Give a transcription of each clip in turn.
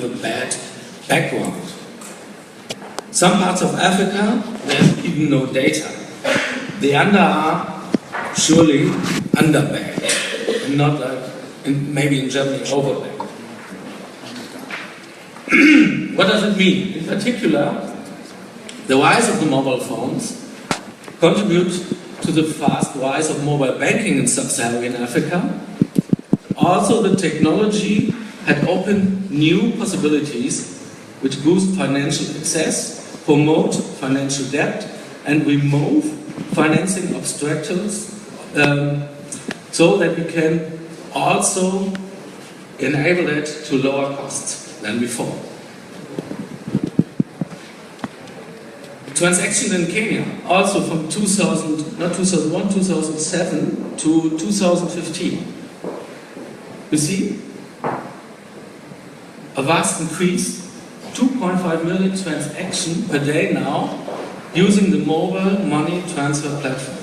a bad background. Some parts of Africa, there's even no data. The under are surely underbanked, and not like maybe in Germany overbanked. What does it mean? In particular, the rise of the mobile phones contribute to the fast rise of mobile banking in sub-Saharan Africa. Also, the technology had opened new possibilities which boost financial access, promote financial debt, and remove financing obstacles so that we can also enable it to lower costs than before. Transactions in Kenya, also from 2007 to 2015. You see, a vast increase, 2.5 million transactions per day now, using the mobile money transfer platform.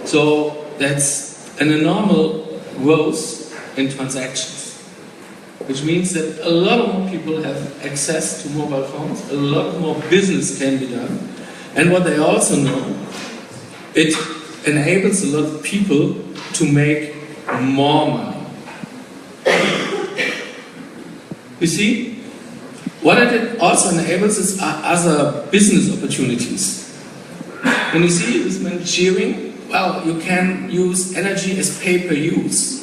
So that's an enormous growth in transactions, which means that a lot more people have access to mobile phones, a lot more business can be done, and what they also know, it enables a lot of people to make more money. You see, what it also enables is other business opportunities. When you see this man cheering, well, you can use energy as pay-per-use.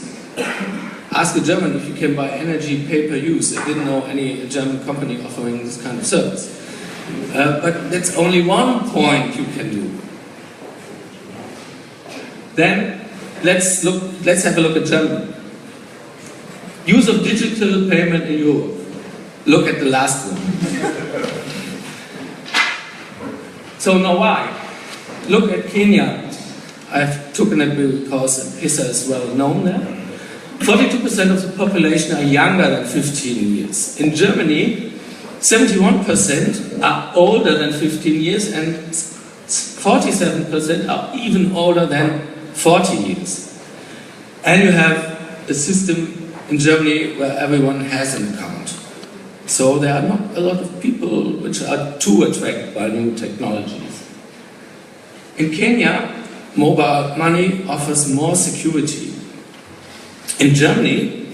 Ask a German if you can buy energy pay-per-use. I didn't know any German company offering this kind of service. But that's only one point you can do. Then let's have a look at Germany. Use of digital payment in Europe. Look at the last one. So now why? Look at Kenya. I've taken it because PISA is well known there. 42% of the population are younger than 15 years. In Germany, 71% are older than 15 years and 47% are even older than 40 years. And you have a system in Germany where everyone has an account. So there are not a lot of people which are too attracted by new technologies. In Kenya, mobile money offers more security. In Germany,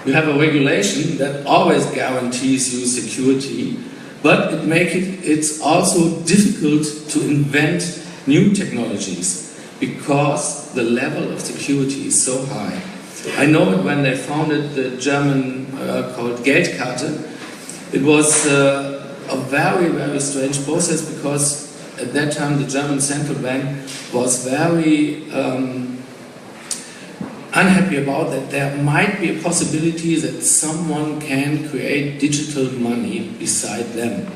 you have a regulation that always guarantees you security, but it's also difficult to invent new technologies because the level of security is so high. I know it when they founded the German called Geldkarte. It was a very, very strange process because at that time the German central bank was very unhappy about that there might be a possibility that someone can create digital money beside them.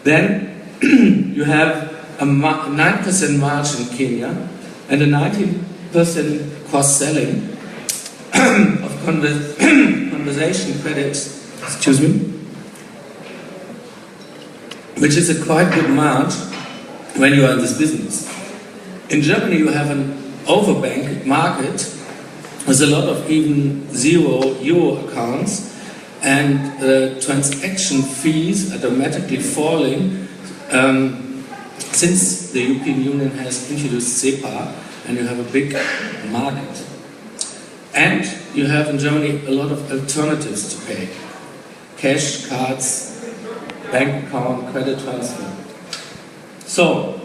Then you have a 9% margin in Kenya and a 19% cross-selling of conversation credits, which is a quite good margin when you are in this business. In Germany you have an overbanked market with a lot of even €0 accounts, and transaction fees are dramatically falling since the European Union has introduced SEPA, and you have a big market. And you have in Germany a lot of alternatives to pay. Cash, cards, bank account, credit transfer. So,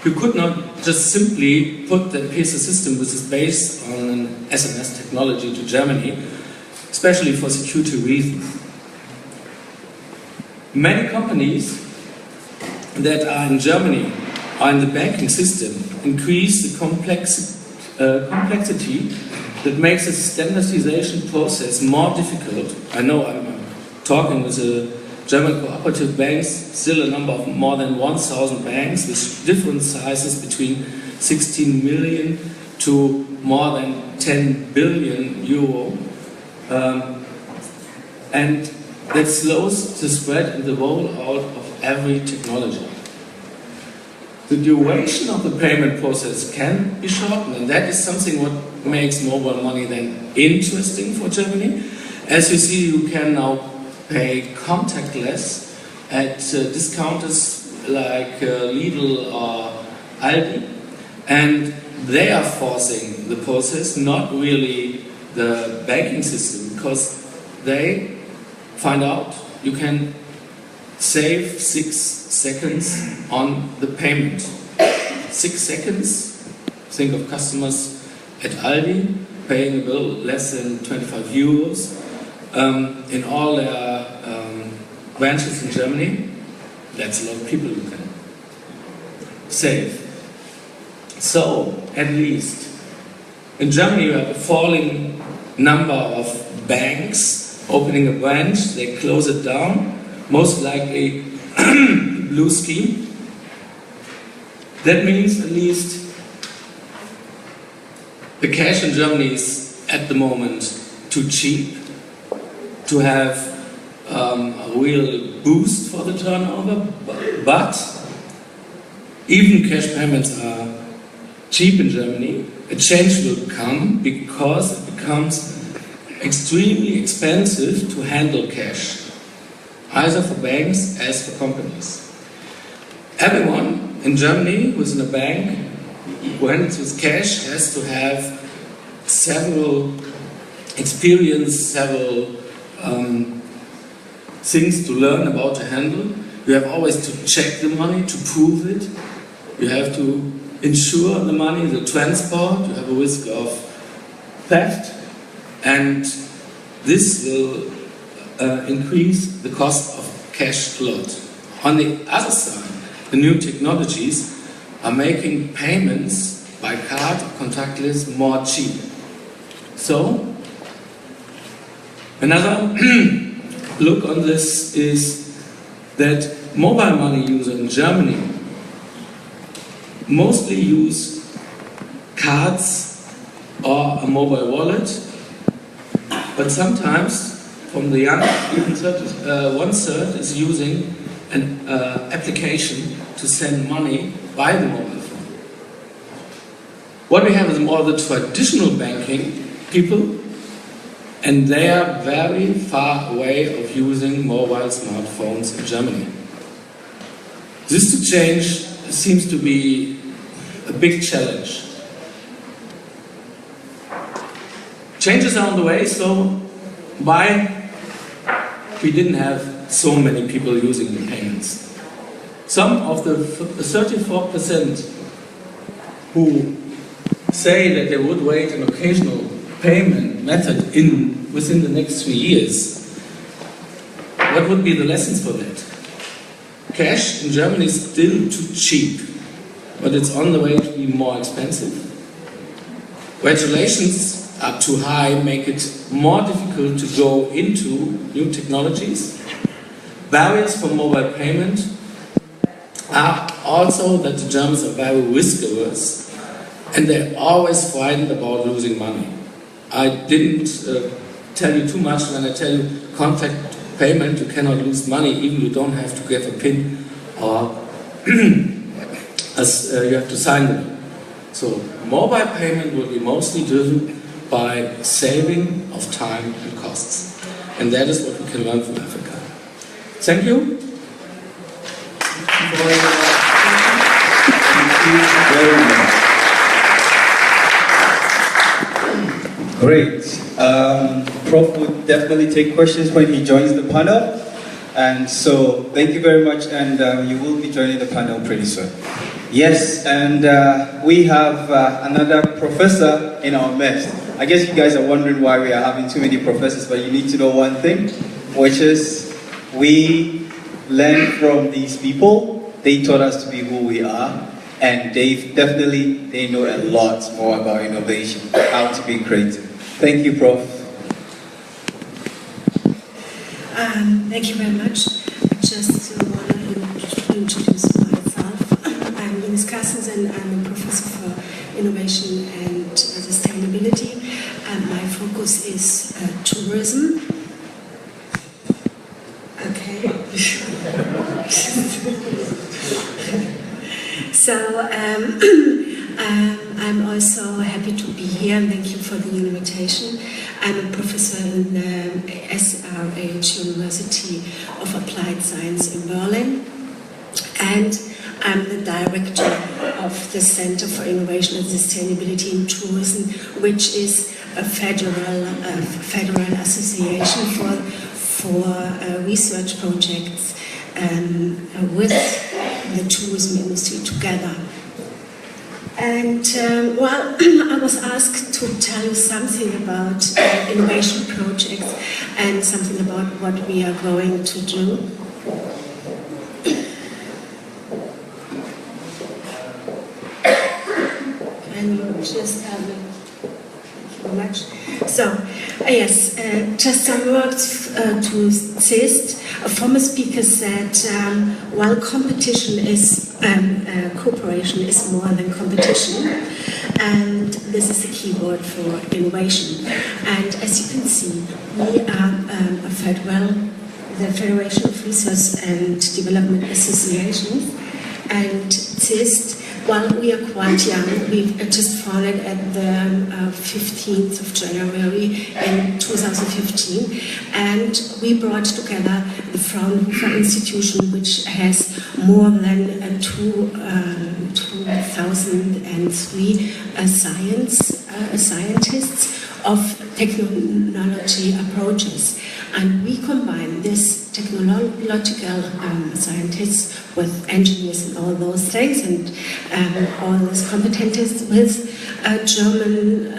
you could not just simply put the PISA system, which is based on an SMS technology, to Germany, especially for security reasons. Many companies that are in Germany or in the banking system increase the complexity that makes the standardization process more difficult. I know I'm talking with the German cooperative banks, still a number of more than 1,000 banks with different sizes between 16 million to more than 10 billion euro. And that slows the spread and the rollout of every technology. The duration of the payment process can be shortened, and that is something what makes mobile money then interesting for Germany. As you see, you can now pay contactless at discounters like Lidl or Aldi, and they are forcing the process, not really the banking system, because they find out you can save 6 seconds on the payment. 6 seconds, think of customers at Aldi paying a bill less than 25 euros in all their branches in Germany. That's a lot of people you can save. So, at least, in Germany you have a falling number of banks opening a branch, they close it down, most likely blue scheme. That means at least the cash in Germany is at the moment too cheap to have a real boost for the turnover, but even cash payments are cheap in Germany. A change will come because it becomes extremely expensive to handle cash, either for banks as for companies. Everyone in Germany who's in a bank who handles with cash has to have several things to learn about to handle. You have always to check the money, to prove it. You have to insure the money, the transport. You have a risk of theft, and this will increase the cost of cash a lot. On the other side, the new technologies are making payments by card or contactless more cheap. So, another look on this is that mobile money users in Germany mostly use cards or a mobile wallet, but sometimes from the young, even 1/3 is using an application to send money by the mobile phone. What we have is more the traditional banking people, and they are very far away of using mobile smartphones in Germany. This to change seems to be a big challenge. Changes are on the way, so why we didn't have so many people using the payments? Some of the 34% who say that they would wait an occasional payment method within the next 3 years, what would be the lessons for that? Cash in Germany is still too cheap, but it's on the way to be more expensive. Regulations are too high, make it more difficult to go into new technologies. Barriers for mobile payment are also that the Germans are very risk averse, and they're always frightened about losing money. I didn't tell you too much when I tell you contact payment, you cannot lose money, even you don't have to give a PIN or as you have to sign them. So mobile payment will be mostly driven by saving of time and costs. And that is what we can learn from Africa. Thank you. Great. Prof would definitely take questions when he joins the panel. And so, thank you very much, and you will be joining the panel pretty soon. Yes, and we have another professor in our midst. I guess you guys are wondering why we are having too many professors, but you need to know one thing, which is we learn from these people. They taught us to be who we are, and they know a lot more about innovation, how to be creative. Thank you, Prof. Thank you very much. Just to introduce myself. I'm Ines Carstensen. I'm a professor for innovation and sustainability, and my focus is tourism. Okay. So I'm also happy to be here, and thank you for the invitation. I'm a professor in University of Applied Science in Berlin, and I'm the director of the Center for Innovation and Sustainability in Tourism, which is a federal association for research projects with the tourism industry together. And well, I was asked to tell you something about innovation projects and something about what we are going to do. Can you just have me? Thank you very much. So, yes, just some words to CIST. A former speaker said, while competition is, cooperation is more than competition, and this is the key word for innovation. And as you can see, we are the Federation of Research and Development Associations, and CIST. While we are quite young, we just founded at the 15th of January in 2015, and we brought together the Fraunhofer Institution, which has more than 2003 scientists of technology approaches. And we combine this technological scientists with engineers and all those things, and all those competencies with German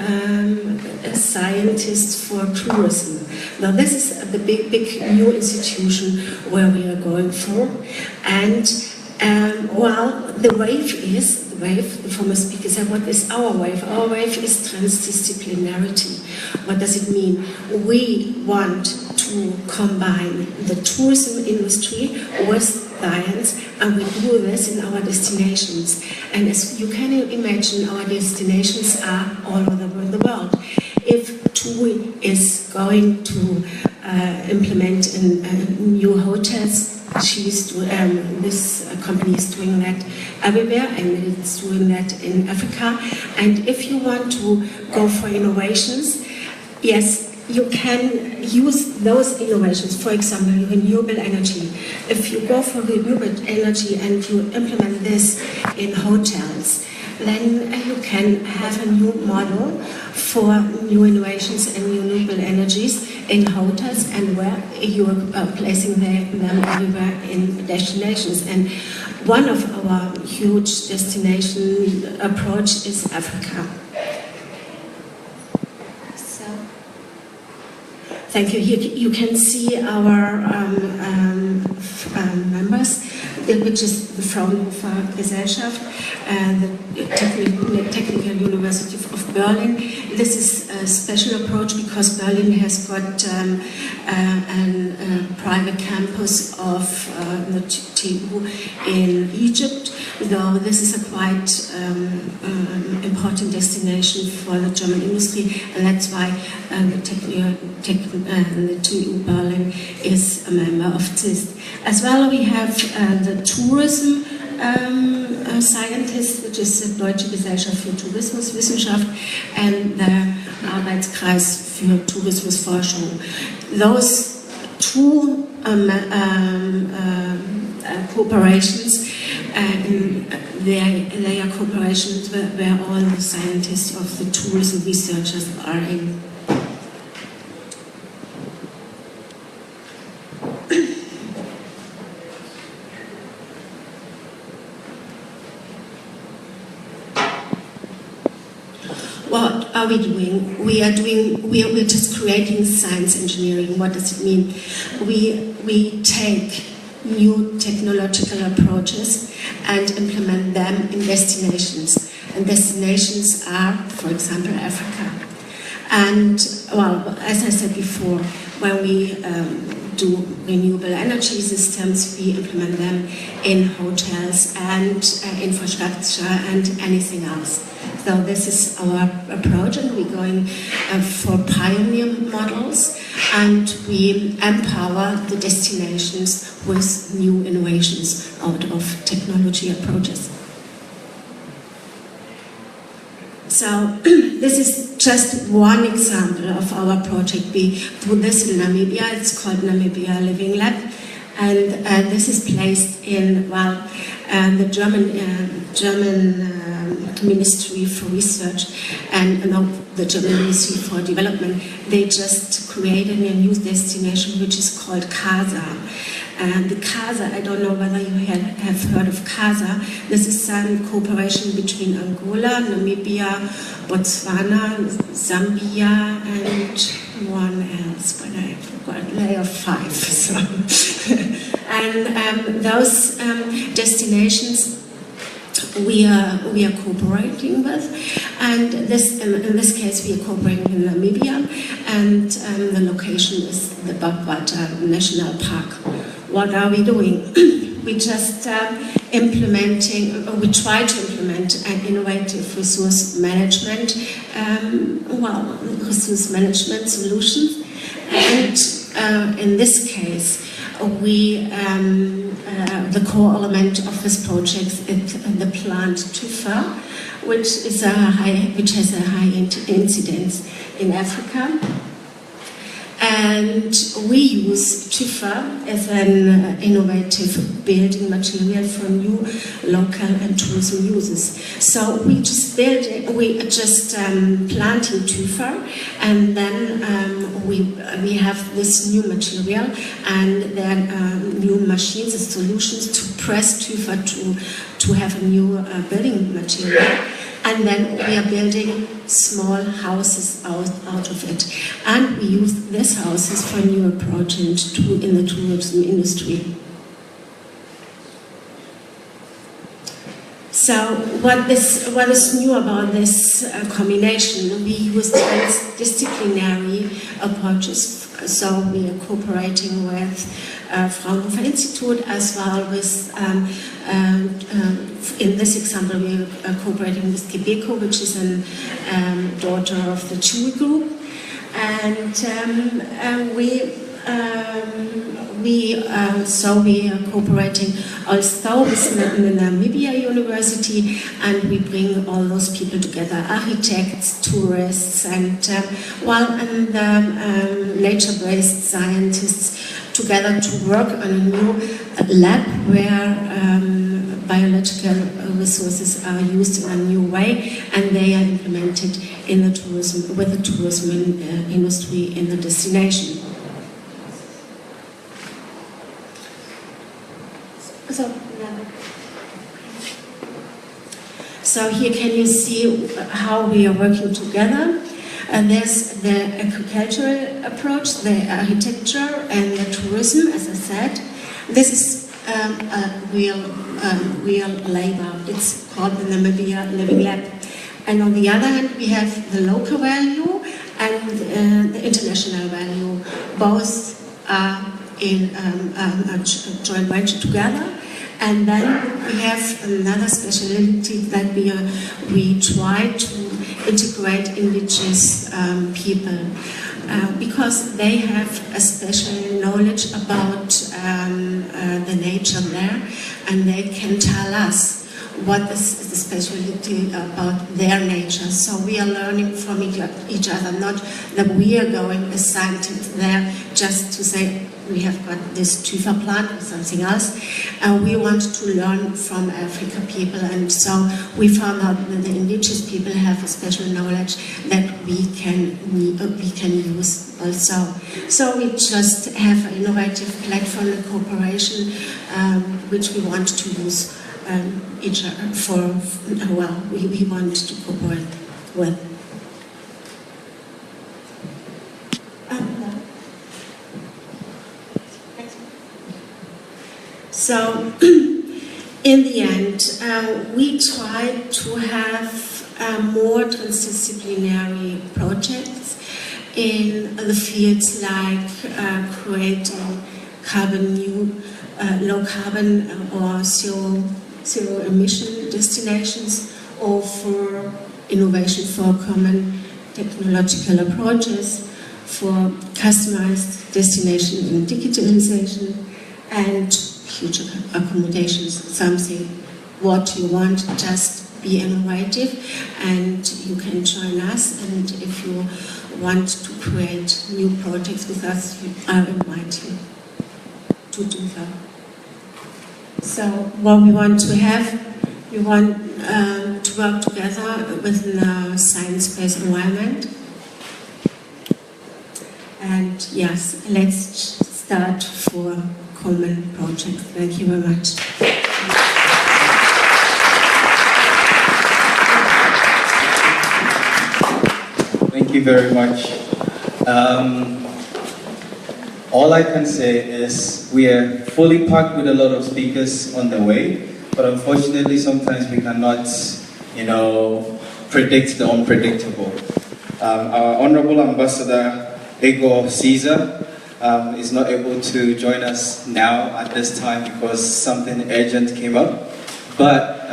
scientists for tourism. Now this is the big new institution where we are going for. And well, the wave, the former speaker said, what is our wave? Our wave is transdisciplinarity. What does it mean? We want to combine the tourism industry with science, and we do this in our destinations. And as you can imagine, our destinations are all over the world. If TUI is going to implement in new hotels, this company is doing that everywhere, and it's doing that in Africa. And if you want to go for innovations, yes, you can use those innovations. For example, renewable energy. If you go for renewable energy and you implement this in hotels, then you can have a new model for new innovations and renewable energies in hotels, and where you are placing them everywhere in destinations. And one of our huge destination approach is Africa. So, thank you. You can see our members, which is the Fraunhofer Gesellschaft, the Technical University of Berlin. This is a special approach because Berlin has got a private campus of the TU in Egypt, though this is a quite important destination for the German industry, and that's why the TU Berlin is a member of CIST. As well, we have the tourism scientists, which is the Deutsche Gesellschaft für Tourismuswissenschaft, and the Arbeitskreis für Tourismusforschung. Those two cooperations, they are cooperations where all the scientists of the tourism researchers are in. What are we doing? We're just creating science engineering. What does it mean? We take new technological approaches and implement them in destinations. And destinations are, for example, Africa. And, well, as I said before, when we do renewable energy systems, we implement them in hotels and infrastructure and anything else. So this is our approach, and we're going for pioneer models, and we empower the destinations with new innovations out of technology approaches. So this is just one example of our project. We do this in Namibia. It's called Namibia Living Lab. And this is placed in, well, the German Ministry for Research and the German Ministry for Development. They just created a new destination which is called CASA. The CASA, I don't know whether you have heard of CASA. This is some cooperation between Angola, Namibia, Botswana, Zambia, and one else, but I forgot, layer 5. So. And those destinations we are cooperating with, and in this case we are cooperating in Namibia, and the location is the Babwata National Park. What are we doing? We just we try to implement an innovative resource management, resource management solutions, and in this case, the core element of this project is the plant tufa, which has a high incidence in Africa. And we use tufa as an innovative building material for new local and tourism uses. So we just planting tufa, and then we have this new material, and then new machines and solutions to press tufa to have a new building material. And then we are building small houses out of it. And we use these houses for new approaches in the tourism industry. So what is new about this combination? We use transdisciplinary approaches. So we are cooperating with Fraunhofer Institute as well with, in this example, we are cooperating with Quebeco, which is a daughter of the Chewy Group. And we are cooperating also with the Namibia University, and we bring all those people together, architects, tourists, and nature-based scientists together to work on a new lab where biological resources are used in a new way, and they are implemented in the tourism industry in the destination. So here can you see how we are working together. And there's the agricultural approach, the architecture, and the tourism, as I said. This is a real labor. It's called the Namibia Living Lab. And on the other hand, we have the local value and the international value. Both are in a joint venture together. And then we have another specialty that we try to integrate indigenous people because they have a special knowledge about the nature there, and they can tell us what is the specialty about their nature. So we are learning from each other, not that we are going as scientists there just to say we have got this tufa plant or something else. We want to learn from African people, and so we found out that the indigenous people have a special knowledge that we can use also. So we just have an innovative platform and cooperation which we want to use each other we want to cooperate with. So, in the end, we try to have more transdisciplinary projects in the fields like creating low carbon or zero emission destinations, or for innovation for common technological approaches, for customized destination and digitalization, and future accommodations, something what you want, just be innovative, and you can join us. And if you want to create new projects with us, I invite you to do so. So what we want to have, we want to work together within a science-based environment. And yes, let's start for a common project. Thank you very much. Thank you very much. All I can say is we are fully packed with a lot of speakers on the way, but unfortunately sometimes we cannot, predict the unpredictable. Our Honorable Ambassador Ego Caesar is not able to join us now at this time because something urgent came up, but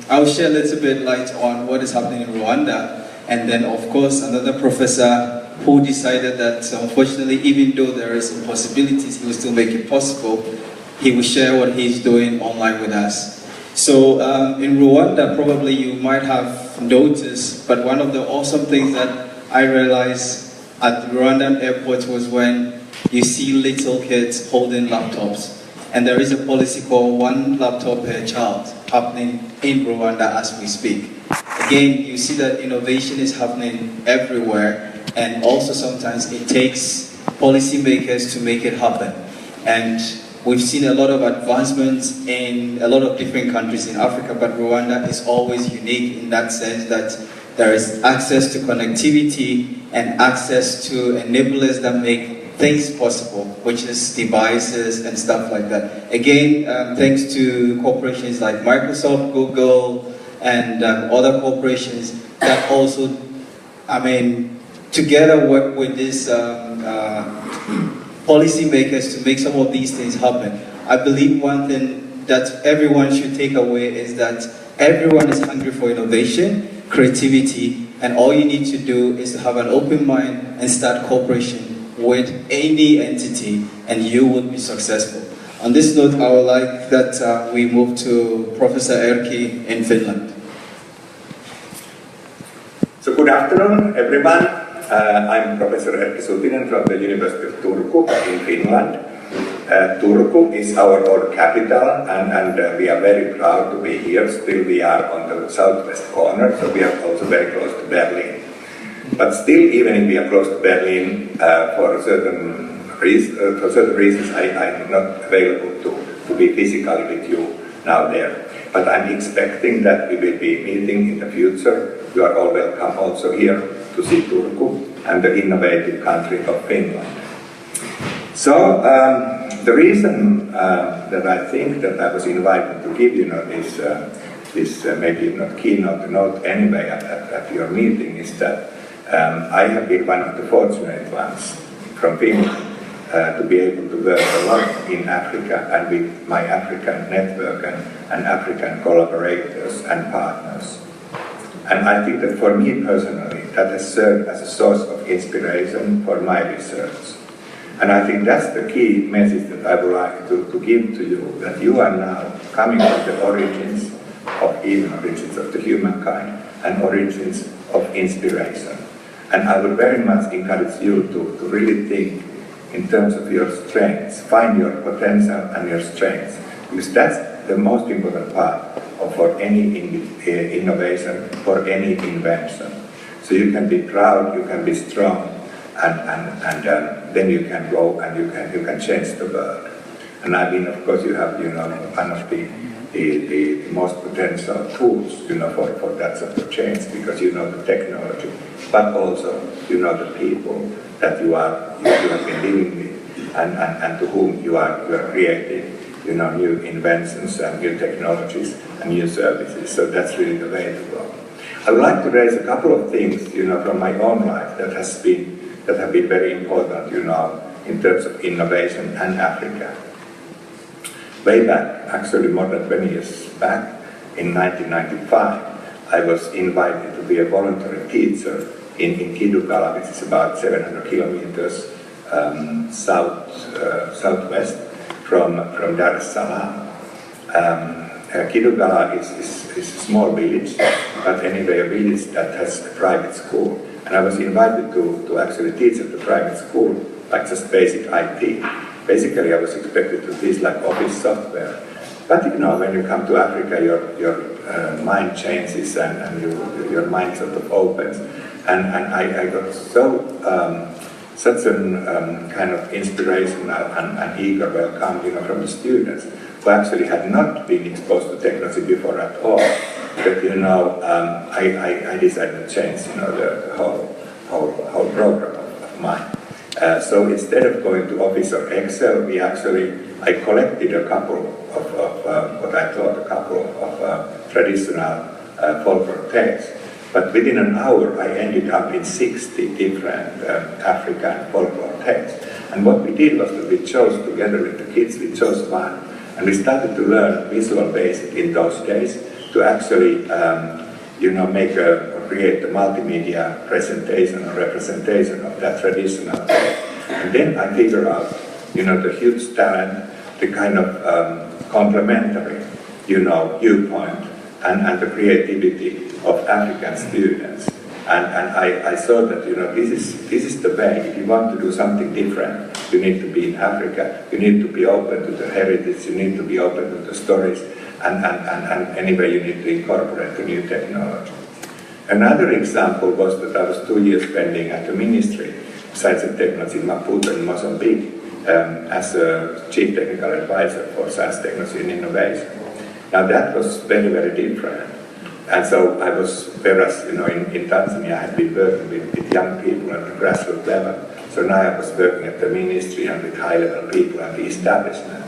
I'll share a little bit light on what is happening in Rwanda, and then of course another professor who decided that unfortunately, even though there is impossibilities, he will still make it possible. He will share what he's doing online with us. So in Rwanda, probably you might have noticed, but one of the awesome things that I realized at the Rwandan airport was when you see little kids holding laptops. And there is a policy called one laptop per child happening in Rwanda as we speak. Again, you see that innovation is happening everywhere. And also sometimes it takes policymakers to make it happen. And we've seen a lot of advancements in a lot of different countries in Africa, but Rwanda is always unique in that sense that there is access to connectivity and access to enablers that make things possible, which is devices and stuff like that. Again, thanks to corporations like Microsoft, Google, and other corporations that also, together work with these policymakers to make some of these things happen. I believe one thing that everyone should take away is that everyone is hungry for innovation, creativity, and all you need to do is to have an open mind and start cooperation with any entity, and you will be successful. On this note, I would like that we move to Professor Erkki in Finland. So good afternoon, everyone. I'm Professor Erkki Sutinen from the University of Turku in Finland. Turku is our old capital, and we are very proud to be here. Still, we are on the southwest corner, so we are also very close to Berlin. But still, even if we are close to Berlin, for certain reasons, I'm not available to be physically with you now there. But I'm expecting that we will be meeting in the future. You are all welcome also here to see Turku and the innovative country of Finland. So the reason that I think that I was invited to give this maybe not keynote note anyway at your meeting is that I have been one of the fortunate ones from Finland to be able to work a lot in Africa and with my African network and African collaborators and partners. And I think that for me personally, that has served as a source of inspiration for my research. And I think that's the key message that I would like to give to you, that you are now coming from the origins of the humankind and origins of inspiration. And I would very much encourage you to really think in terms of your strengths, find your potential and your strengths, because that's the most important part for any innovation, for any invention. So you can be proud, you can be strong, and then you can go and you can change the world. And I mean, of course, you have one of the most potential tools for that sort of change, because you know the technology, but also you know the people that you have been living with, and to whom you are creating new inventions and new technologies and new services. So that's really the way to go. I would like to raise a couple of things from my own life that have been very important in terms of innovation and Africa. Way back, actually more than 20 years back, in 1995, I was invited to be a voluntary teacher in Kidukala, which is about 700 kilometers southwest from Dar es Salaam. Kidugala is a small village, but anyway a village that has a private school. And I was invited to actually teach at the private school, like just basic IT. Basically I was expected to teach like office software. But you know, when you come to Africa, your mind changes and your mind sort of opens. And I got such a kind of inspirational and eager welcome, you know, from the students who actually had not been exposed to technology before at all. But you know, I decided to change, you know, the whole program of mine. So instead of going to Office or Excel, I collected a couple of what I thought a couple of traditional folklore tales. But within an hour, I ended up in 60 different African folklore tales. And what we did was that we chose, together with the kids, we chose one. And we started to learn Visual Basic in those days to actually, you know, create a multimedia presentation or representation of that traditional tale. And then I figured out, you know, the huge talent, the kind of complementary, you know, viewpoint and the creativity of African students. And I saw that, you know, this is the way. If you want to do something different, you need to be in Africa, you need to be open to the heritage, you need to be open to the stories, and anyway you need to incorporate the new technology. Another example was that I was 2 years spending at the Ministry of Science and Technology in Maputo in Mozambique as a Chief Technical Advisor for Science, Technology and Innovation. Now that was very, very different. And so I was, whereas, you know, in Tanzania I had been working with young people at the grassroots level, so now I was working at the Ministry and with high-level people and the establishment.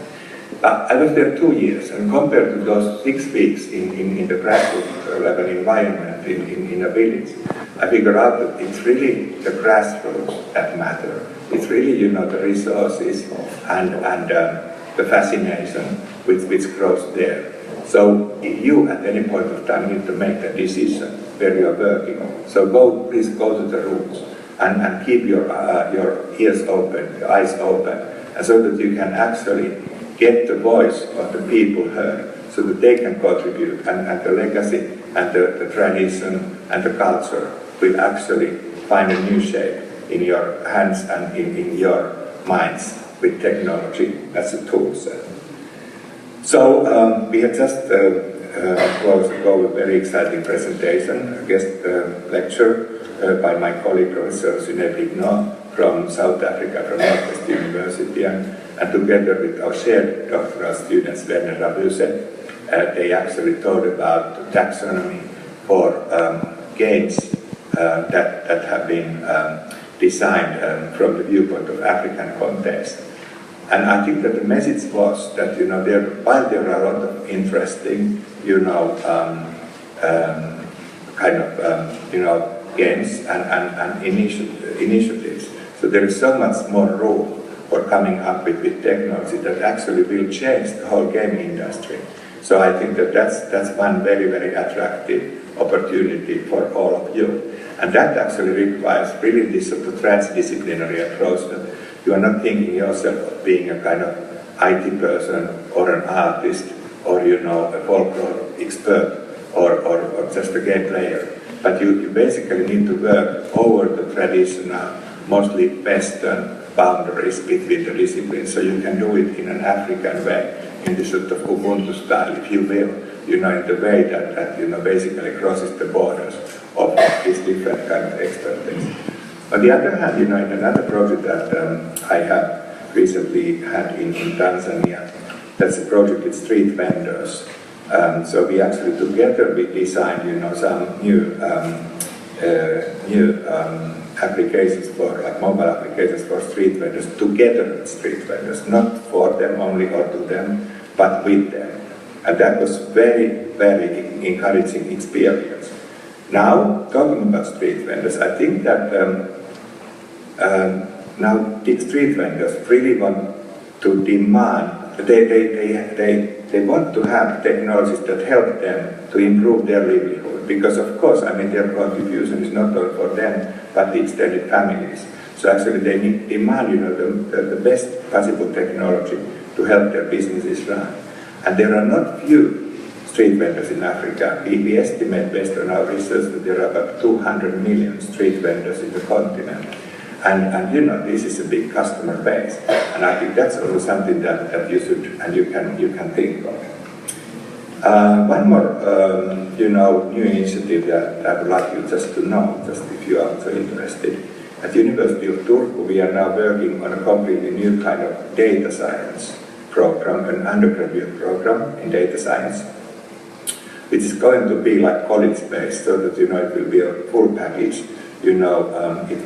I was there 2 years, and compared to those 6 weeks in the grassroots level environment in a village, I figured out that it's really the grassroots that matter. It's really, you know, the resources and the fascination which grows there. So if you at any point of time need to make a decision where you are working, so please go to the roots and keep your ears open, your eyes open, and so that you can actually get the voice of the people heard, so that they can contribute, and the legacy and the tradition and the culture will actually find a new shape in your hands and in your minds with technology as a tool set. So we had just closed a very exciting presentation, a guest lecture by my colleague Professor Sutinen from South Africa, from Northwest University, and together with our shared doctoral students, Werner Rabuse, they actually thought about taxonomy for games that have been designed from the viewpoint of African context. And I think that the message was that, you know, while there are a lot of interesting, you know, games and initiatives, so there is so much more room for coming up with technology that actually will change the whole game industry. So I think that that's one very, very attractive opportunity for all of you. And that actually requires really this sort of transdisciplinary approach, that you are not thinking yourself of being a kind of IT person or an artist or, you know, a folklore expert or just a game player. But you basically need to work over the traditional, mostly Western boundaries between the disciplines, so you can do it in an African way, in this sort of Ubuntu style, if you will, you know, in the way that you know, basically crosses the borders of these different kind of expertise. On the other hand, you know, in another project that I have recently had in Tanzania, that's a project with street vendors. So we actually together we designed, you know, some new applications for, like mobile applications for street vendors, together with street vendors, not for them only or to them, but with them. And that was very, very encouraging experience. Now, talking about street vendors, I think that now the street vendors really want to demand, they want to have technologies that help them to improve their livelihood. Because of course, I mean, their contribution is not only for them, but the extended families. So actually they demand, you know, the best possible technology to help their businesses run. And there are not few street vendors in Africa. We estimate, based on our research, that there are about 200 million street vendors in the continent. And you know, this is a big customer base. And I think that's also something that you should, and you can think of. One more, new initiative that I would like you just to know, just if you are so interested. At University of Turku, we are now working on a completely new kind of data science program, an undergraduate program in data science, which is going to be like college-based, so that, it will be a full package. It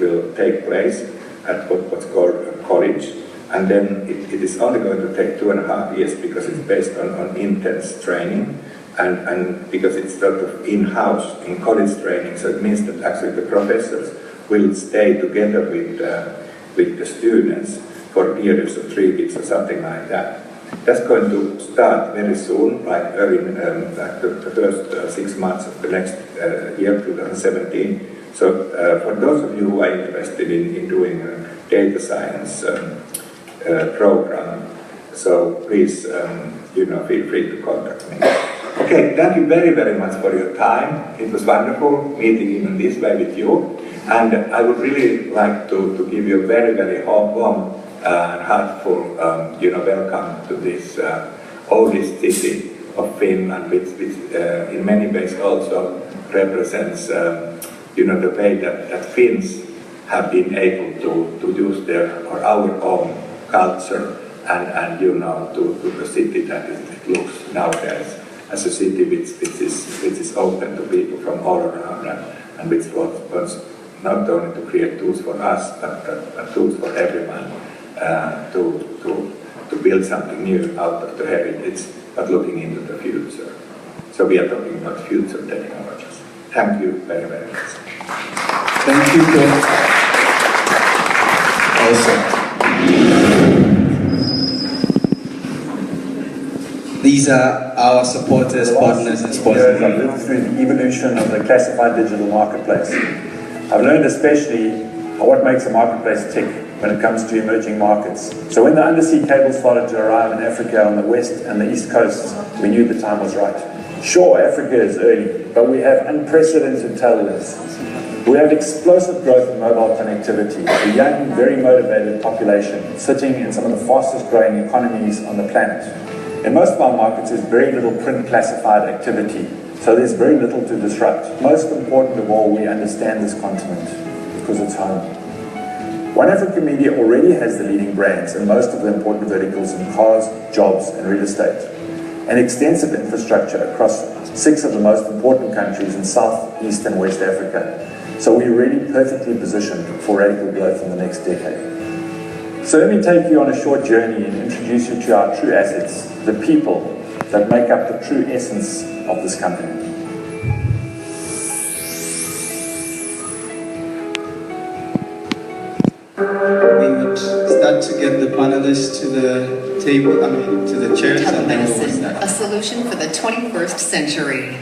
will take place at what's called a college, and then it is only going to take 2.5 years because it's based on intense training, and because it's sort of in-house, in college training, so it means that actually the professors will stay together with the students for periods of 3 weeks or something like that. That's going to start very soon, like early, the first 6 months of the next year, 2017. So for those of you who are interested in doing a data science program, so please, feel free to contact me. Okay, thank you very, very much for your time. It was wonderful meeting even this way with you. And I would really like to give you a very, very warm and heartful, welcome to this oldest city of Finland, which in many ways also represents, the way that Finns have been able to use our own culture and to the city that it looks nowadays as a city which is open to people from all around and which wants not only to create tools for us, but tools for everyone to build something new out of the heritage, but looking into the future. So we are talking about future technologies. Thank you very, very much. Thank you, Prof. Awesome. These are our supporters, partners, and sponsors. I've lived through the evolution of the classified digital marketplace. I've learned especially what makes a marketplace tick when it comes to emerging markets. So when the undersea cables started to arrive in Africa on the west and the east coasts, we knew the time was right. Sure, Africa is early, but we have unprecedented tailwinds. We have explosive growth in mobile connectivity, a young, very motivated population sitting in some of the fastest growing economies on the planet. In most of our markets, there's very little print classified activity, so there's very little to disrupt. Most important of all, we understand this continent because it's home. One African Media already has the leading brands in most of the important verticals in cars, jobs, and real estate, and extensive infrastructure across 6 of the most important countries in South, East, and West Africa. So we're really perfectly positioned for radical growth in the next decade. So let me take you on a short journey and introduce you to our true assets, the people that make up the true essence of this company. We would start to get the panelists to the table, to the chairs, and then we'll start. A solution for the 21st century.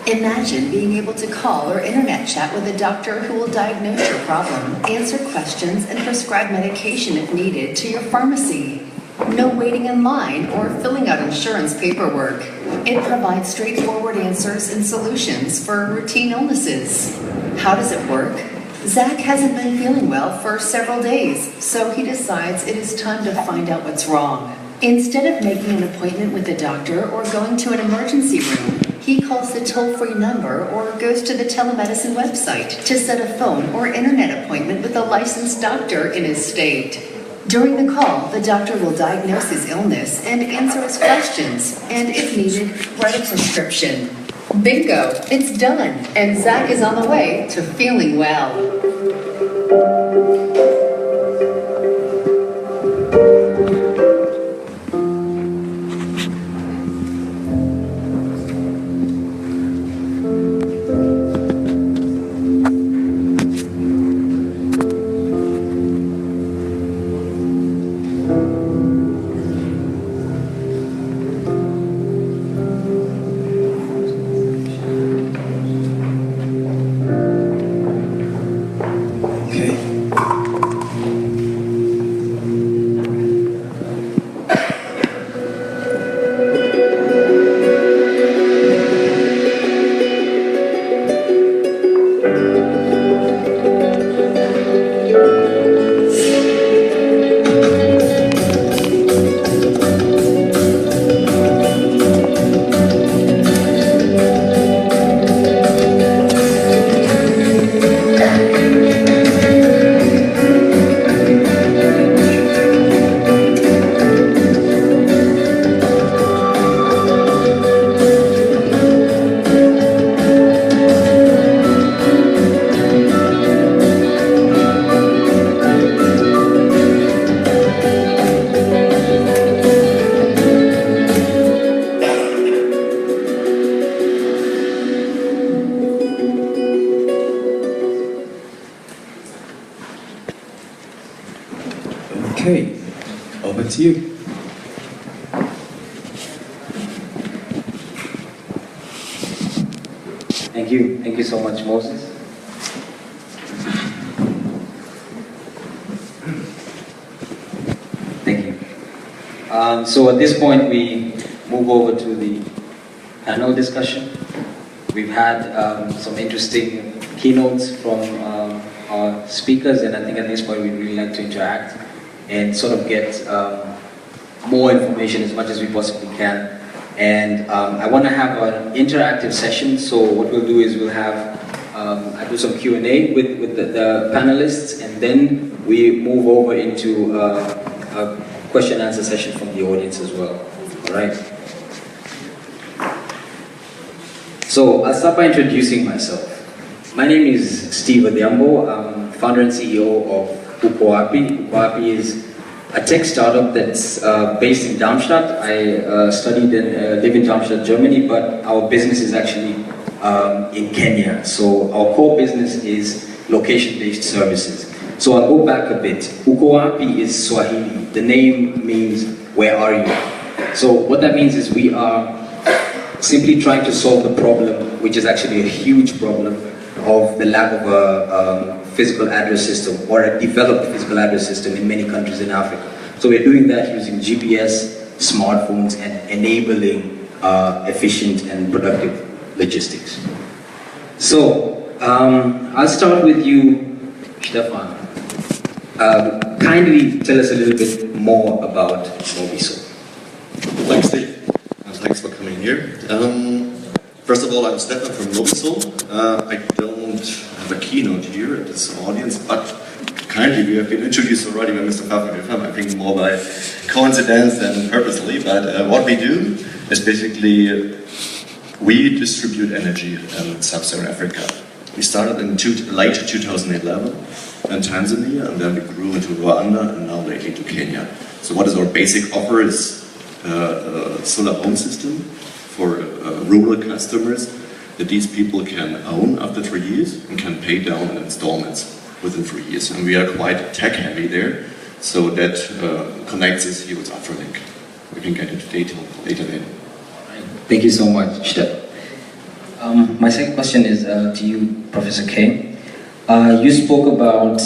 Imagine being able to call or internet chat with a doctor who will diagnose your problem, answer questions, and prescribe medication if needed to your pharmacy. No waiting in line or filling out insurance paperwork. It provides straightforward answers and solutions for routine illnesses. How does it work? Zach hasn't been feeling well for several days, so he decides it is time to find out what's wrong. Instead of making an appointment with a doctor or going to an emergency room, he calls the toll-free number or goes to the telemedicine website to set a phone or internet appointment with a licensed doctor in his state. During the call, the doctor will diagnose his illness and answer his questions, and if needed, write a prescription. Bingo, it's done, and Zach is on the way to feeling well. to you. Thank you so much, Moses. Thank you. So at this point, we move over to the panel discussion. We've had some interesting keynotes from our speakers, and I think at this point we'd really like to interact and sort of get more information as much as we possibly can. And I want to have an interactive session, so what we'll do is we'll have, I do some Q&A with the panelists, and then we move over into a question and answer session from the audience as well. All right? So I'll start by introducing myself. My name is Steve Odhiambo. I'm founder and CEO of Ukowapi. Ukowapi is a tech startup that's based in Darmstadt. I studied and live in Darmstadt, Germany, but our business is actually in Kenya. So our core business is location-based services. So I'll go back a bit. Ukowapi is Swahili. The name means, where are you? So what that means is we are simply trying to solve the problem, which is actually a huge problem, of the lack of a physical address system, or a developed physical address system in many countries in Africa. So we're doing that using GPS, smartphones, and enabling efficient and productive logistics. So I'll start with you, Stefan. Kindly tell us a little bit more about Mobisol. Thanks, Steve. And thanks for coming here. First of all, I'm Stefan from Mobisol. I don't have a keynote here at this audience, but kindly we have been introduced already by Mr. Pfaffenberger, I think more by coincidence than purposely. But what we do is basically we distribute energy in sub-Saharan Africa. We started in late 2011 in Tanzania, and then we grew into Rwanda, and now lately to Kenya. So what is our basic offer is a solar home system for rural customers that these people can own after 3 years and can pay down in installments within 3 years. And we are quite tech heavy there, so that connects us here with Afrolynk. We can get into detail later then. Thank you so much, Stefan. My second question is to you, Professor K. You spoke about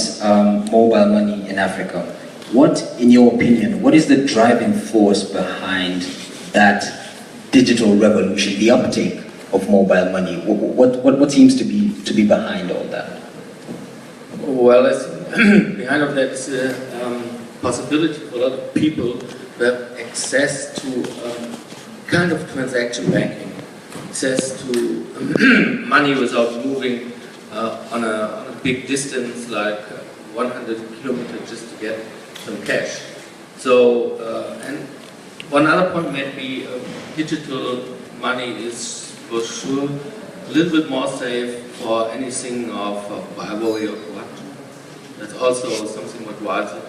mobile money in Africa. What, in your opinion, what is the driving force behind that digital revolution, the uptake of mobile money? What seems to be behind all that? Well, behind of that is the possibility for a lot of people to have access to kind of transaction banking, access to money without moving on a big distance, like 100 kilometers, just to get some cash. So, and one other point might be digital money is for sure a little bit more safe for anything of bribery or corruption. That's also something what drives it.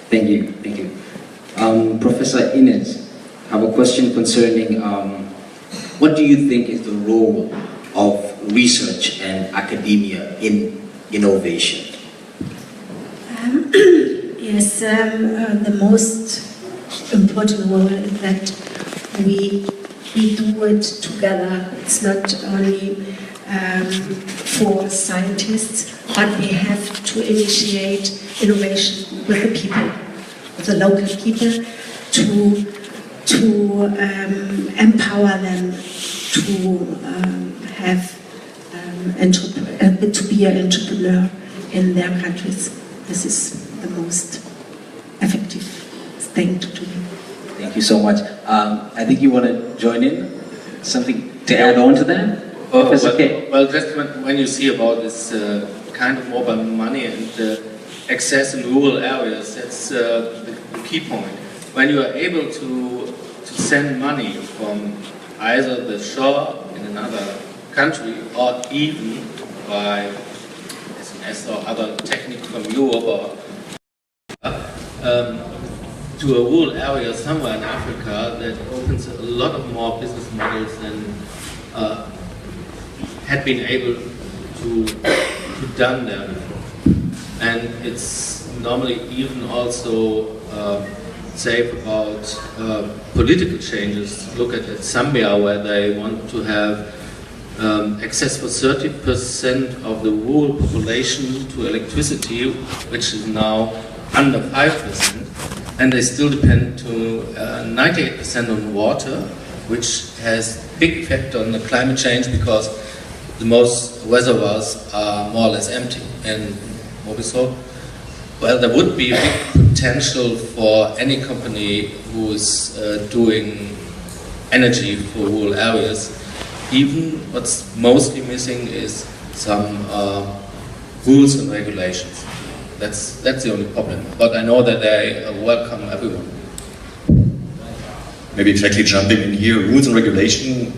Thank you, thank you. Professor Ines, I have a question concerning what do you think is the role of research and academia in innovation? Yes, the most important role is that we do it together. It's not only for scientists, but we have to initiate innovation with the people, with the local people, to empower them to have to be an entrepreneur in their countries. This is the most effective thing to do. Thank you so much. I think you want to join in? Something to add on to that? Professor K? Well, just when you see about this kind of mobile money and access in rural areas, that's the key point. When you are able to send money from either the shore in another country or even by SMS or other technique from Europe or to a rural area somewhere in Africa, that opens a lot of more business models than had been able to done there before. and it's normally even also safe about political changes. Look at Zambia, where they want to have access for 30% of the rural population to electricity, which is now under 5%, and they still depend to 98% on water, which has big effect on the climate change because the most reservoirs are more or less empty. In Mobisol, well, there would be a big potential for any company who is doing energy for rural areas. Even what's mostly missing is some rules and regulations. That's the only problem. But I know that they welcome everyone. Maybe exactly jumping in here, rules and regulation,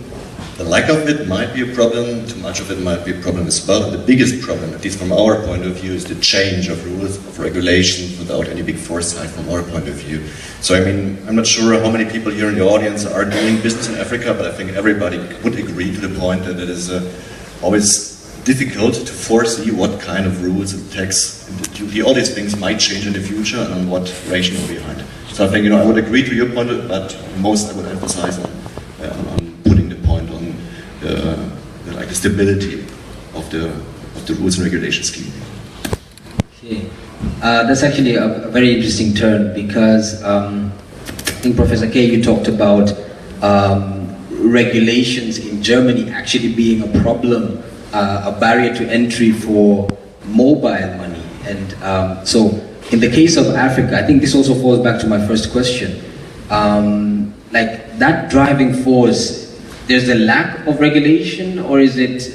the lack of it might be a problem, too much of it might be a problem as well. The biggest problem, at least from our point of view, is the change of rules, of regulations, without any big foresight from our point of view. So I mean, I'm not sure how many people here in the audience are doing business in Africa, but I think everybody would agree to the point that it is always difficult to foresee what kind of rules and tax and duty, all these things might change in the future and on what rationale behind. So I think, I would agree to your point, but most I would emphasize on putting the point on the stability of the rules and regulation scheme. Okay. That's actually a very interesting turn because I think Professor K, you talked about regulations in Germany actually being a problem, a barrier to entry for mobile money. And so in the case of Africa, I think this also falls back to my first question. Like that driving force, there's a lack of regulation, or is it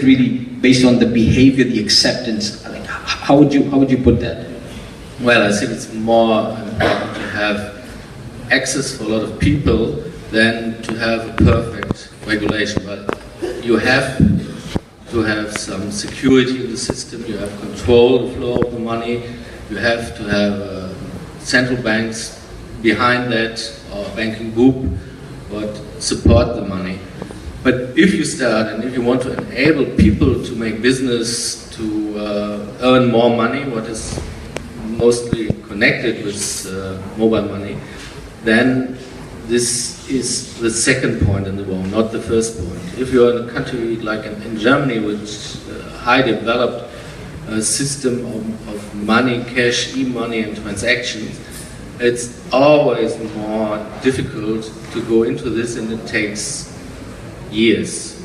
really based on the behavior, the acceptance? Like, how would you put that? Well, I think it's more important to have access for a lot of people than to have a perfect regulation. But you have to have some security in the system, you have control the flow of the money, you have to have central banks behind that, or banking group, but support the money. But if you start and if you want to enable people to make business, to earn more money, what is mostly connected with mobile money, then this is the second point in the row, not the first point. If you're in a country like in Germany, which high developed system of money, cash, e-money and transactions, it's always more difficult to go into this, and it takes years.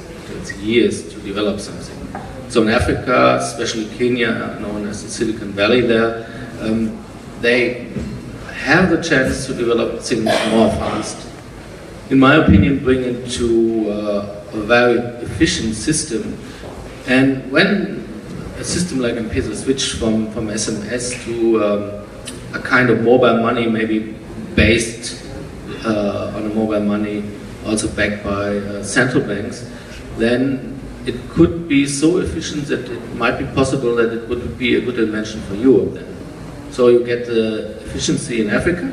It's years to develop something. So in Africa, especially Kenya, known as the Silicon Valley there, they have the chance to develop things more fast. In my opinion, bring it to a very efficient system. And when a system like M-Pesa switched from SMS to a kind of mobile money, maybe based on a mobile money, also backed by central banks, then it could be so efficient that it might be possible that it would be a good invention for Europe then. So you get the efficiency in Africa,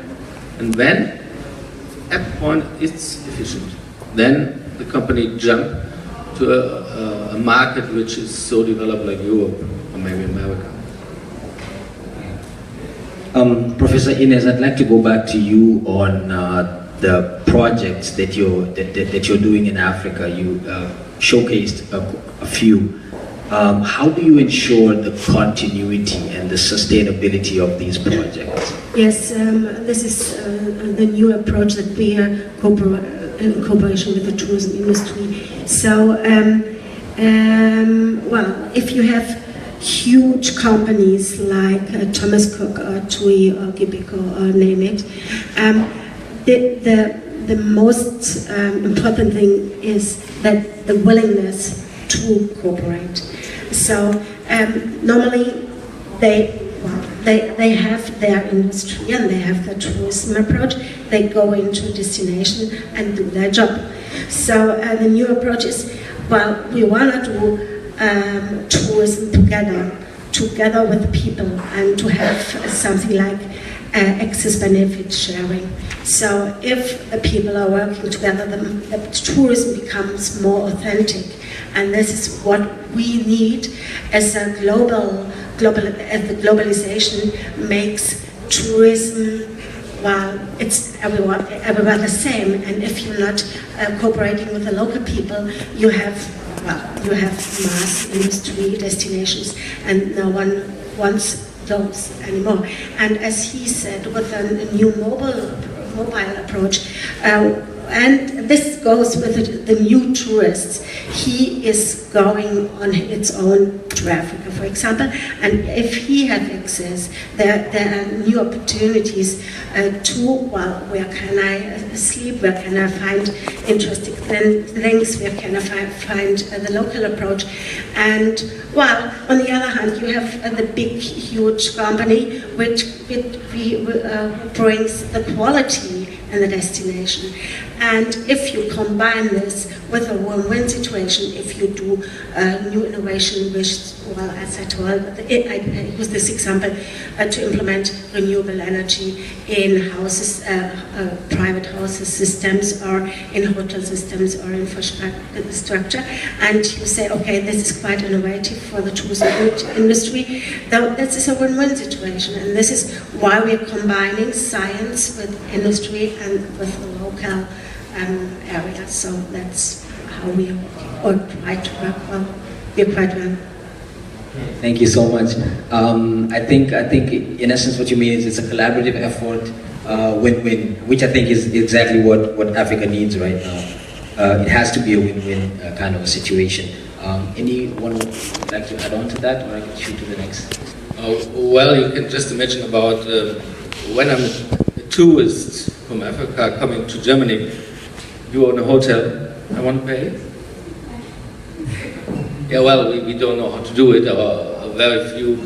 and then at the point it's efficient. Then the company jump to a market which is so developed like Europe or maybe America. Professor Ines, I'd like to go back to you on the projects that you're doing in Africa. You showcased a few. How do you ensure the continuity and the sustainability of these projects? Yes, this is the new approach that we are in cooperation with the tourism industry. So, well, if you have huge companies like Thomas Cook or TUI or Gibico or name it, the most important thing is that the willingness to cooperate. So normally they have their industry and they have the tourism approach. They go into a destination and do their job. So the new approach is, well, we want to do tourism together with people, and to have something like access benefit sharing. So if the people are working together, the tourism becomes more authentic. And this is what we need as a as the globalization makes tourism, well, it's everywhere the same. And if you're not cooperating with the local people, you have mass industry destinations, and no one wants those anymore. And as he said, with a new mobile approach, and this goes with the new tourists, he is going on its own to Africa, for example, and if he has access, there are new opportunities to, well, where can I sleep, where can I find interesting things, where can I find the local approach. And, well, on the other hand, you have the big, huge company which brings the quality and the destination. And if you combine this with a win-win situation, if you do new innovation, which, well, as I told, I use this example to implement renewable energy in houses, private houses systems, or in hotel systems, or infrastructure, and you say, okay, this is quite innovative for the tourism industry, though this is a win-win situation, and this is why we're combining science with industry and with the local area. So that's how we try to work well. We're quite well. Thank you so much. I think in essence what you mean is it's a collaborative effort, win-win, which I think is exactly what Africa needs right now. It has to be a win-win kind of a situation. Anyone would like to add on to that, or I can shoot to the next? Well, you can just imagine about when I'm a tourist from Africa coming to Germany, you own a hotel, I want to pay? Yeah, well, we don't know how to do it, or very few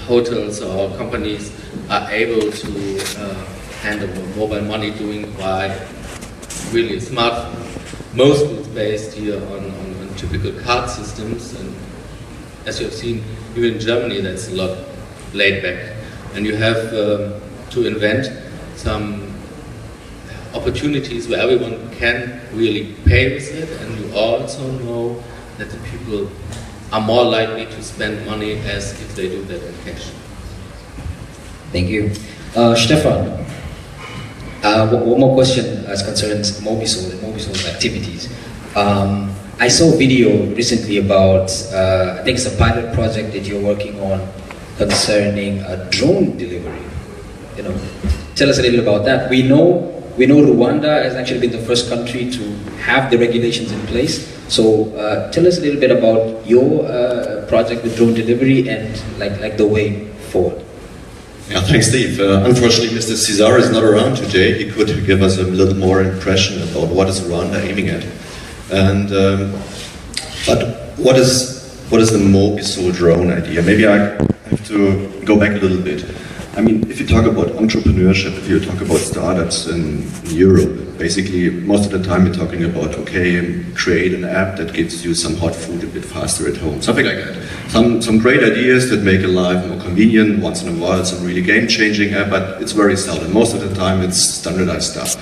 hotels or companies are able to handle mobile money doing quite really smart. Mostly it's based here on typical card systems, and as you have seen, even in Germany that's a lot laid back. And you have to invent some opportunities where everyone can really pay with it, and you also know that the people are more likely to spend money as if they do that in cash. Thank you. Stefan, one more question as concerns Mobisol and Mobisol's activities. I saw a video recently about, I think it's a pilot project that you're working on concerning a drone delivery. You know, tell us a little about that. We know Rwanda has actually been the first country to have the regulations in place. So tell us a little bit about your project with drone delivery and like the way forward. Yeah, thanks, Steve. Unfortunately, Mr. Cesar is not around today. He could give us a little more impression about what is Rwanda aiming at. And but what is the Mobisol drone idea? Maybe I have to go back a little bit. I mean, if you talk about entrepreneurship, if you talk about startups in Europe, basically most of the time you're talking about, okay, create an app that gives you some hot food a bit faster at home, something like that. Some great ideas that make life more convenient, once in a while some really game-changing app, but it's very seldom. Most of the time it's standardized stuff.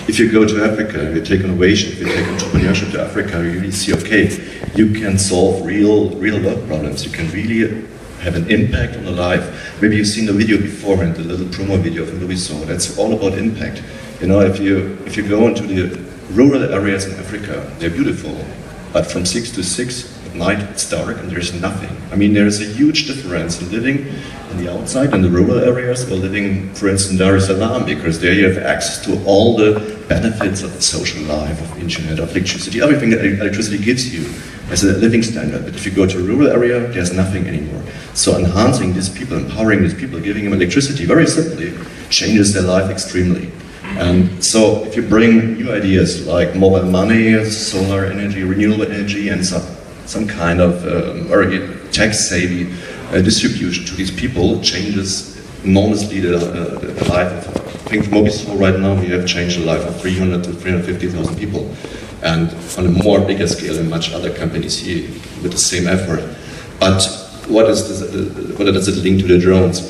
If you go to Africa, you take innovation, if you take entrepreneurship to Africa, you really see, okay, you can solve real world problems, you can really have an impact on the life. Maybe you've seen the video before, and the little promo video of Mobisol. That's all about impact. You know, if you go into the rural areas in Africa, they're beautiful, but from 6 to 6 at night it's dark and there's nothing. I mean, there is a huge difference in living in the outside, in the rural areas, or living, for instance, in Dar es Salaam, because there you have access to all the benefits of the social life, of internet, of electricity, everything that electricity gives you as a living standard. But if you go to a rural area, there's nothing anymore. So enhancing these people, empowering these people, giving them electricity, very simply, changes their life extremely. And so if you bring new ideas like mobile money, solar energy, renewable energy, and some kind of tech-savvy distribution to these people, changes enormously the life of, I think Mobisol right now we have changed the life of 300 to 350,000 people, and on a more bigger scale than much other companies here with the same effort. But what does it link to the drones?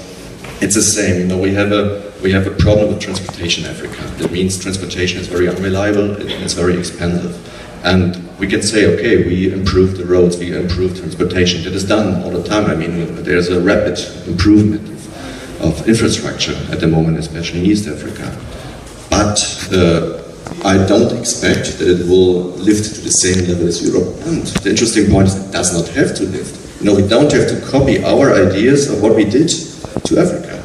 it's the same. You know, we have a problem with transportation in Africa. That means transportation is very unreliable and it's very expensive. And we can say, okay, we improve the roads, we improve transportation. That is done all the time. I mean, there's a rapid improvement of infrastructure at the moment, especially in East Africa. But I don't expect that it will lift to the same level as Europe. And the interesting point is it does not have to lift. You know, we don't have to copy our ideas of what we did to Africa.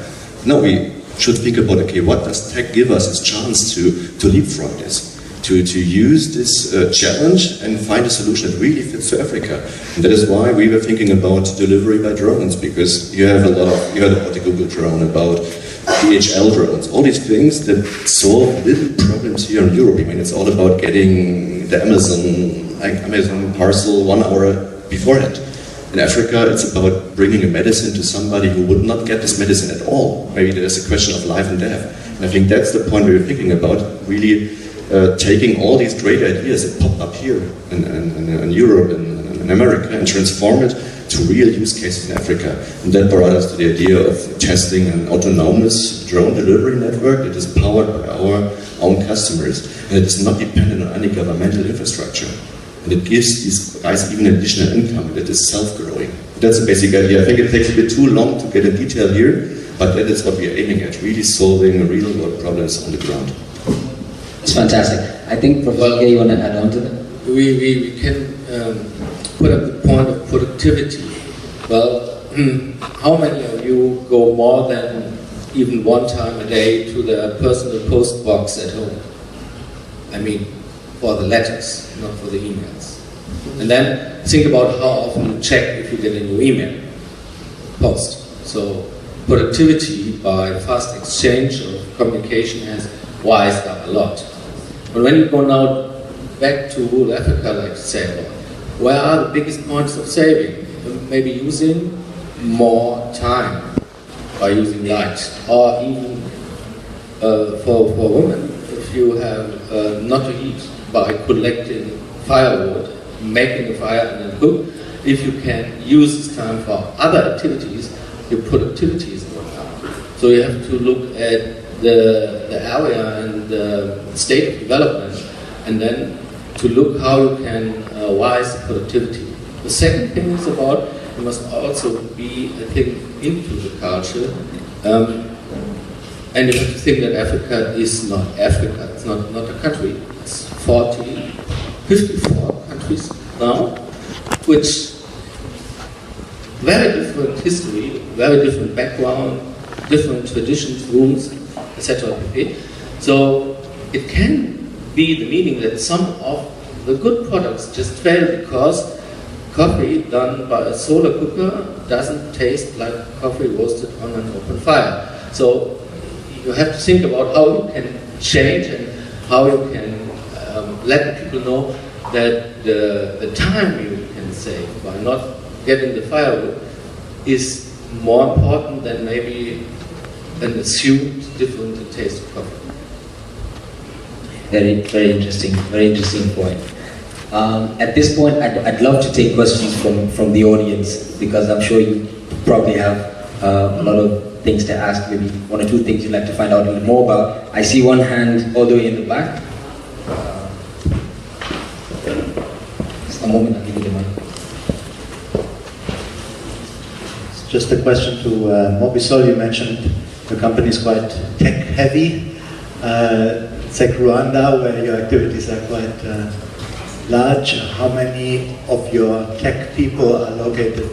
No, we should think about, okay, what does tech give us as chance to leapfrog this? To use this challenge and find a solution that really fits to Africa. And that is why we were thinking about delivery by drones, because you have you heard about the Google drone, about DHL drones, all these things that solve little problems here in Europe. I mean, it's all about getting the Amazon parcel 1 hour beforehand. In Africa, it's about bringing a medicine to somebody who would not get this medicine at all. Maybe there's a question of life and death. And I think that's the point we were thinking about, really taking all these great ideas that pop up here in Europe and in America and transform it to real use cases in Africa. And that brought us to the idea of testing an autonomous drone delivery network that is powered by our own customers. And it is not dependent on any governmental infrastructure. And it gives these guys even additional income that is self-growing. That's the basic idea. I think it takes a bit too long to get in detail here, but that is what we are aiming at, really solving real-world problems on the ground. It's fantastic. I think, Prof.Dr. you want to add on to that? We can put up the point of productivity. Well, how many of you go more than even one time a day to the personal post box at home? I mean, for the letters, not for the emails. And then think about how often you check if you get a new email, post. So productivity by fast exchange of communication has wised up a lot. But when you go now back to rural Africa, like to say, well, where are the biggest points of saving? Maybe using more time by using light, or even for women, if you have not to eat by collecting firewood, making a fire and then cook. If you can use this time for other activities, your productivity is going up. So you have to look at the area and the state of development, and then to look how you can wise the productivity. The second thing is about, you must also be, I think, into the culture. And you have to think that Africa is not Africa, it's not a country. It's 54 countries now, which very different history, very different background, different traditions, rules, etc. So it can be the meaning that some of the good products just fail because coffee done by a solar cooker doesn't taste like coffee roasted on an open fire. So you have to think about how you can change and how you can let people know that the time you can save by not getting the firewood is more important than maybe an assumed different taste of coffee. Very interesting point. At this point, I'd love to take questions from the audience, because I'm sure you probably have a lot of things to ask, maybe one or two things you'd like to find out a little more about. I see one hand all the way in the back. Just a moment, I'll give you the mic. Just a question to Mobisol. You mentioned the company is quite tech heavy. It's like Rwanda, where your activities are quite large. How many of your tech people are located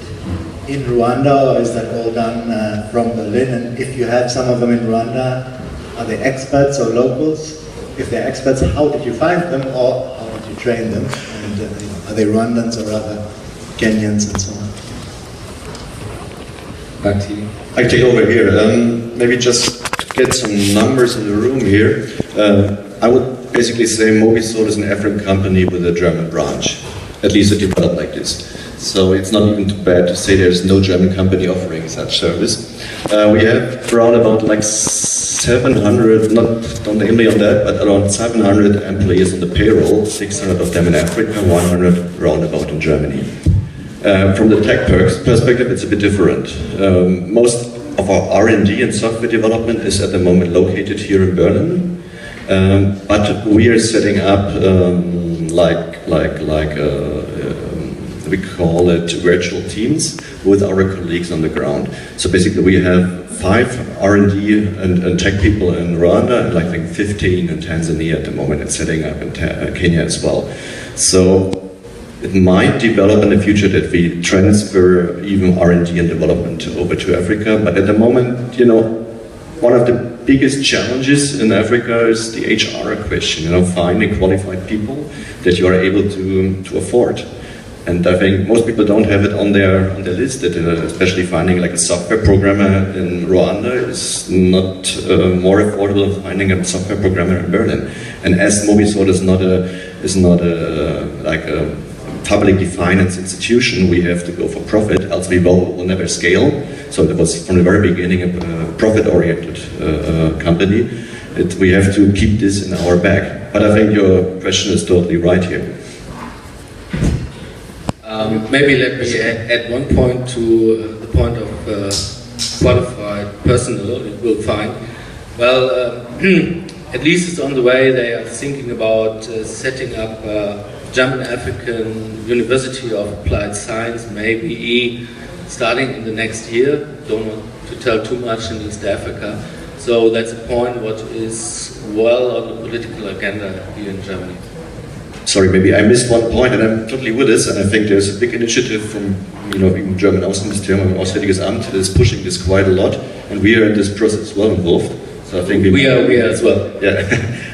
in Rwanda, or is that all done from Berlin? And if you have some of them in Rwanda, are they experts or locals? If they're experts, how did you find them, or how did you train them? And are they Rwandans or other Kenyans and so on? Back to you. I take over here. Maybe just to get some numbers in the room here. I would basically say Mobisol is an African company with a German branch. At least it developed like this. So it's not even too bad to say there's no German company offering such service. We have around about like 700, don't name me on that, but around 700 employees on the payroll, 600 of them in Africa, 100 roundabout in Germany. From the tech perspective, it's a bit different. Most of our R&D and software development is at the moment located here in Berlin, but we are setting up we call it virtual teams with our colleagues on the ground. So basically we have 5 R&D and tech people in Rwanda, and I think 15 in Tanzania at the moment, and setting up in Kenya as well. So it might develop in the future that we transfer even R&D and development over to Africa, but at the moment, you know, one of the biggest challenges in Africa is the HR question, you know, finding qualified people that you are able to afford. And I think most people don't have it on their list, that especially finding like a software programmer in Rwanda is not more affordable than finding a software programmer in Berlin. And as Mobisol is not a publicly financed institution, we have to go for profit, else we will never scale. So that was from the very beginning a profit-oriented company. We have to keep this in our bag. But I think your question is totally right here. Maybe let me add one point to the point of qualified personnel it will find. Well, at least it's on the way. They are thinking about setting up German African University of Applied Science, maybe starting in the next year. Don't want to tell too much in East Africa. So that's a point what is well on the political agenda here in Germany. Sorry, maybe I missed one point, and I'm totally with this, and I think there's a big initiative from, you know, even German Außenministerium and Auswärtiges Amt that is pushing this quite a lot, and we are in this process as well involved. So I think we are as well. Yeah,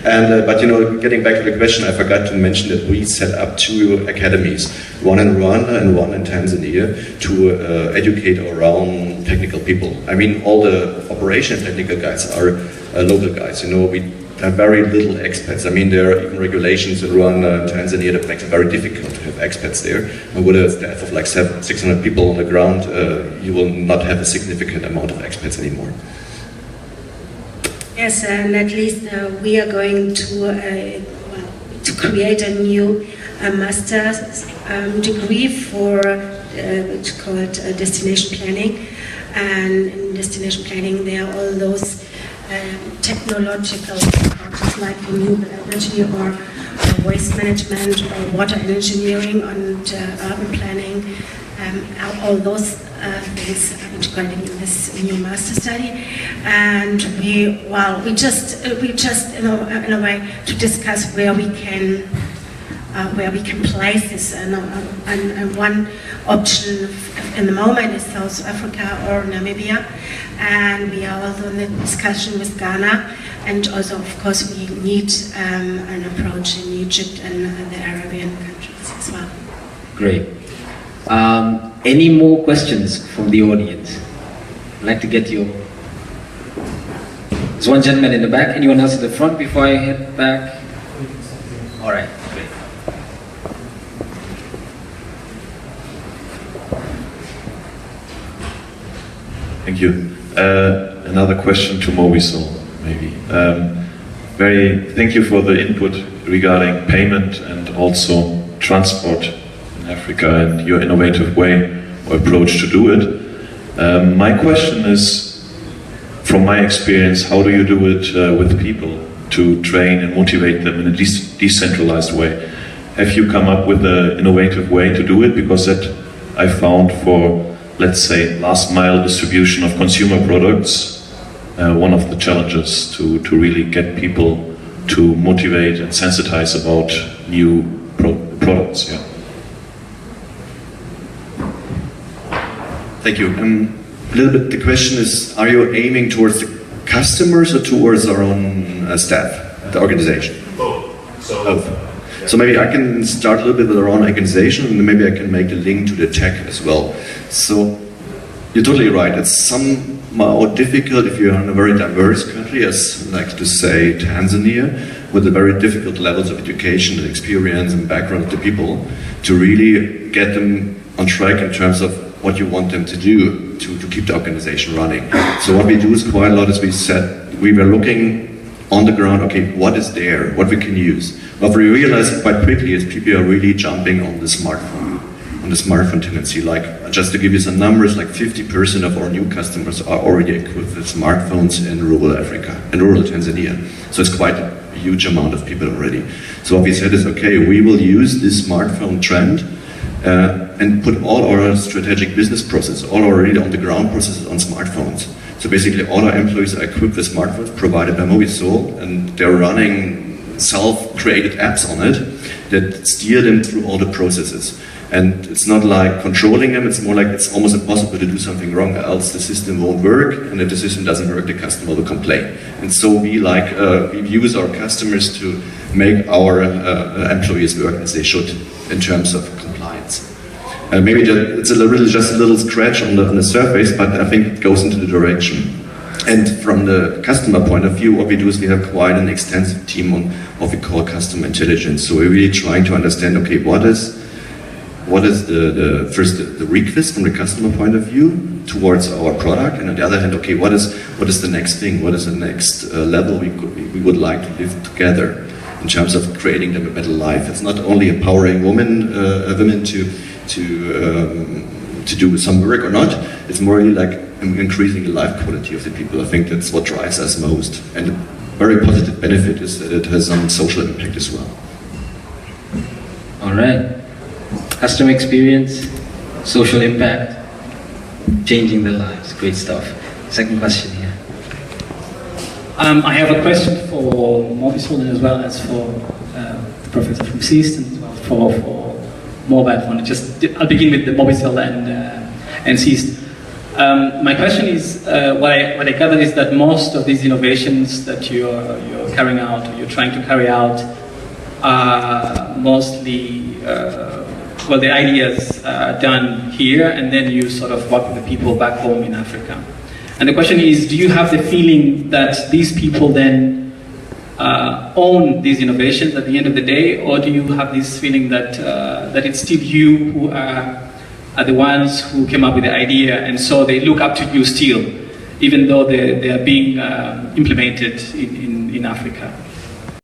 and but you know, getting back to the question, I forgot to mention that we set up 2 academies, one in Rwanda and one in Tanzania, to educate our own technical people. I mean, all the operation technical guys are local guys. You know, we have very little expats. I mean, there are even regulations in Rwanda and Tanzania that makes it very difficult to have expats there. And with a staff of like 600 people on the ground, you will not have a significant amount of expats anymore. Yes, and at least we are going to create a new master's degree for which called destination planning. And in destination planning, there are all those technological approaches like renewable energy or waste management or water engineering and urban planning. All those things are integrated in this new master study, and we just in a way to discuss where we can place this. And one option in the moment is South Africa or Namibia, and we are also in the discussion with Ghana, and also of course we need an approach in Egypt and the Arabian countries as well. Great. Any more questions from the audience? I'd like to get your... There's one gentleman in the back. Anyone else at the front before I head back? All right, great. Thank you. Another question to Mobisol, maybe. Thank you for the input regarding payment and also transport in Africa and your innovative way or approach to do it. My question is, from my experience, how do you do it with people to train and motivate them in a decentralized way? Have you come up with an innovative way to do it? Because that I found for, let's say, last mile distribution of consumer products, one of the challenges to really get people to motivate and sensitize about new products. Yeah. Thank you. A little bit, the question is, are you aiming towards the customers or towards our own staff, the organization? Both. So maybe I can start a little bit with our own organization, and maybe I can make the link to the tech as well. So you're totally right. It's somehow difficult if you're in a very diverse country, as I like to say Tanzania, with the very difficult levels of education and experience and background of the people, to really get them on track in terms of what you want them to do to keep the organization running. So what we do is quite a lot, as we said, we were looking on the ground, okay, what is there, what we can use. What we realized quite quickly is people are really jumping on the smartphone. And the smartphone tendency. Like, just to give you some numbers, like 50% of our new customers are already equipped with smartphones in rural Africa, in rural Tanzania. So it's quite a huge amount of people already. So what we said is, okay, we will use this smartphone trend and put all our strategic business processes, all already on the ground processes on smartphones. So basically all our employees are equipped with smartphones provided by Mobisol, and they're running self-created apps on it that steer them through all the processes. And it's not like controlling them, it's more like it's almost impossible to do something wrong, else the system won't work, and if the system doesn't work, the customer will complain. And so we use our customers to make our employees work as they should in terms of compliance. Maybe it's just a little scratch on the surface, but I think it goes into the direction. And from the customer point of view, what we do is we have quite an extensive team on what we call customer intelligence. So we're really trying to understand, okay, what is the request from the customer point of view towards our product, and on the other hand, okay, what is the next thing? What is the next level we would like to live together in terms of creating them a better life? It's not only empowering women to do some work or not. It's more really like increasing the life quality of the people. I think that's what drives us most. And a very positive benefit is that it has some social impact as well. All right. Customer experience, social impact, changing their lives. Great stuff. Second question here. I have a question for Mobisol as well as for the professor from System as well for mobile phone. I'll begin with the Mobisol and System. My question is, what I gather is that most of these innovations that you're carrying out, or you're trying to carry out, are mostly, the ideas are done here, and then you sort of work with the people back home in Africa. And the question is, do you have the feeling that these people then own these innovations at the end of the day, or do you have this feeling that that it's still you who are the ones who came up with the idea, and so they look up to you still, even though they are being implemented in Africa?